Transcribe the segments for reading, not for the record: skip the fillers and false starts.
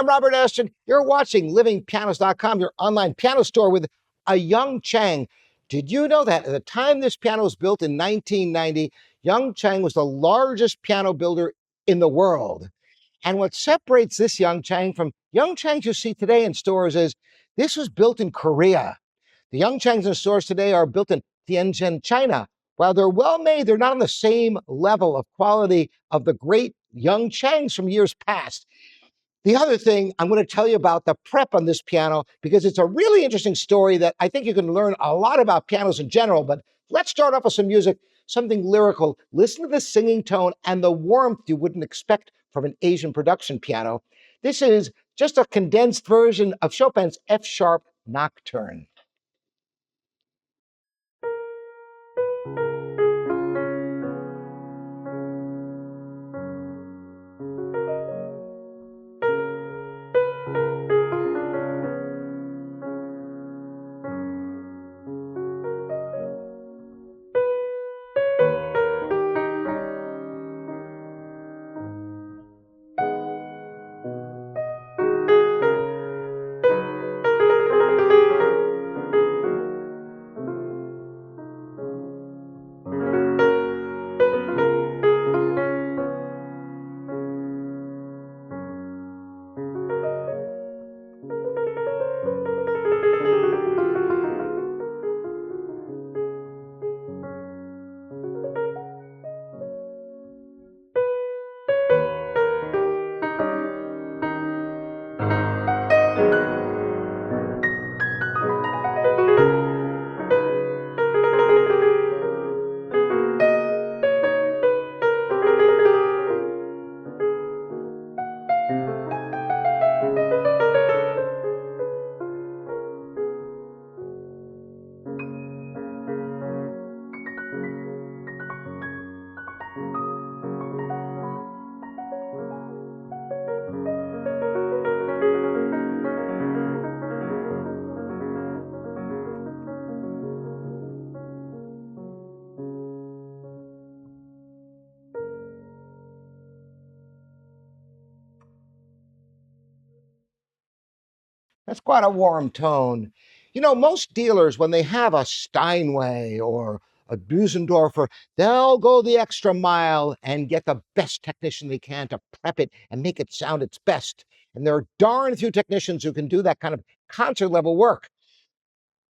Robert Estrin. You're watching LivingPianos.com, your online piano store with a Young Chang. Did you know that at the time this piano was built in 1990, Young Chang was the largest piano builder in the world? And what separates this Young Chang from Young Changs you see today in stores is this was built in Korea. The Young Changs in stores today are built in Tianjin, China. While they're well made, they're not on the same level of quality of the great Young Changs from years past. The other thing, I'm going to tell you about the prep on this piano because it's a really interesting story that I think you can learn a lot about pianos in general. But let's start off with some music, something lyrical. Listen to the singing tone and the warmth you wouldn't expect from an Asian production piano. This is just a condensed version of Chopin's F-sharp Nocturne. That's quite a warm tone. You know, most dealers, when they have a Steinway or a Busendorfer, they'll go the extra mile and get the best technician they can to prep it and make it sound its best. And there are darn few technicians who can do that kind of concert level work.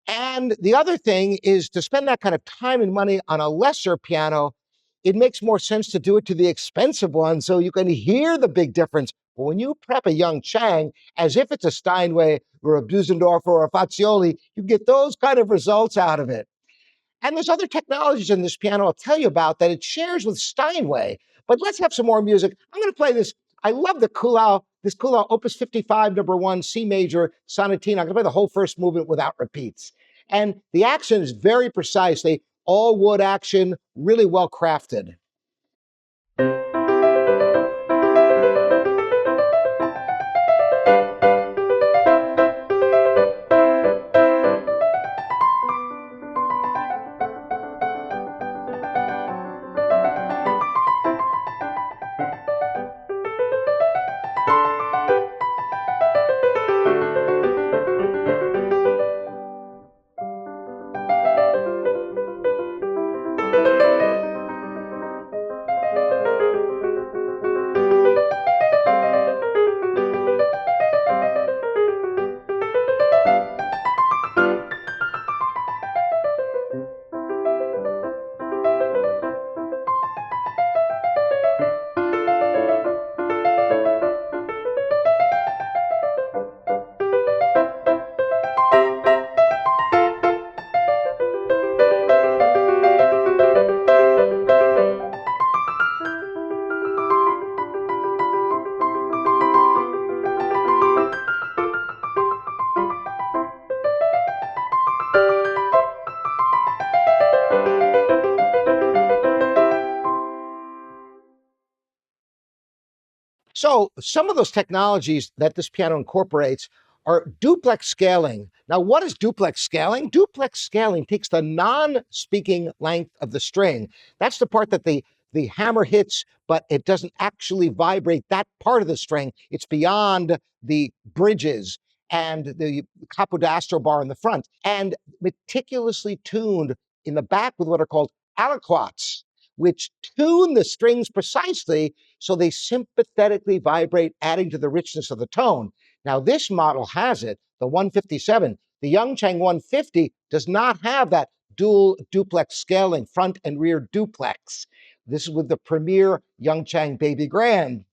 And the other thing is to spend that kind of time and money on a lesser piano, it makes more sense to do it to the expensive one so you can hear the big difference. But when you prep a Young Chang as if it's a Steinway or a Busendorfer or a Fazioli, you get those kind of results out of it. And there's other technologies in this piano I'll tell you about that it shares with Steinway. But let's have some more music. I'm going to play this. I love the this Kulau Opus 55, number 1, C major sonatina. I'm going to play the whole first movement without repeats. And the action is very precise. They all wood action, really well crafted. So some of those technologies that this piano incorporates are duplex scaling. Now, what is duplex scaling? Duplex scaling takes the non-speaking length of the string. That's the part that the the hammer hits, but it doesn't actually vibrate that part of the string. It's beyond the bridges and the capodastral bar in the front, and meticulously tuned in the back with what are called aliquots, which tune the strings precisely so they sympathetically vibrate, adding to the richness of the tone. Now, this model has it, the 157. The Young Chang 150 does not have that dual duplex scaling, front and rear duplex. This is with the premier Young Chang Baby Grand.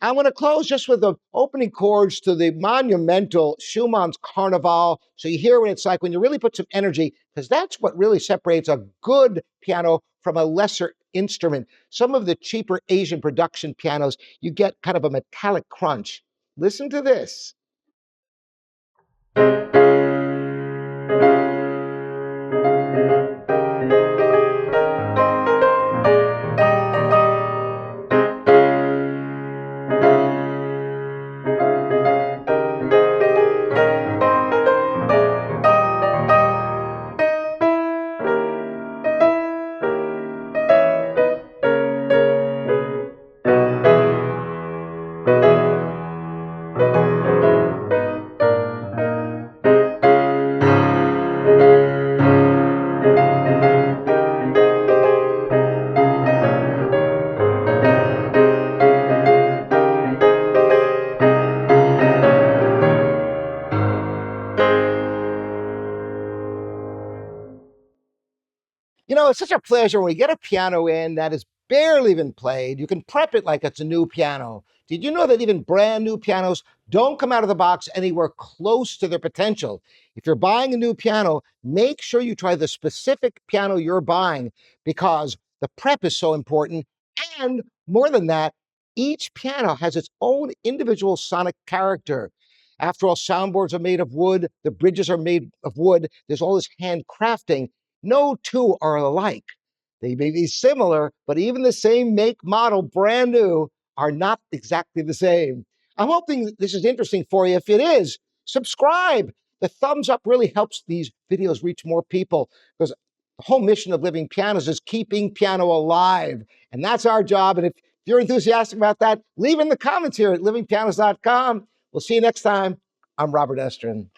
I'm going to close just with the opening chords to the monumental Schumann's Carnival, so you hear what it's like when you really put some energy, because that's what really separates a good piano from a lesser instrument. Some of the cheaper Asian production pianos, you get kind of a metallic crunch. Listen to this. You know, it's such a pleasure when we get a piano in that has barely been played. You can prep it like it's a new piano. Did you know that even brand new pianos don't come out of the box anywhere close to their potential? If you're buying a new piano, make sure you try the specific piano you're buying, because the prep is so important. And more than that, each piano has its own individual sonic character. After all, soundboards are made of wood, the bridges are made of wood, there's all this handcrafting. No two are alike. They may be similar, but even the same make, model, brand new, are not exactly the same. I'm hoping this is interesting for you. If it is, subscribe. The thumbs up really helps these videos reach more people, because the whole mission of Living Pianos is keeping piano alive. And that's our job. And if you're enthusiastic about that, leave in the comments here at livingpianos.com. We'll see you next time. I'm Robert Estrin.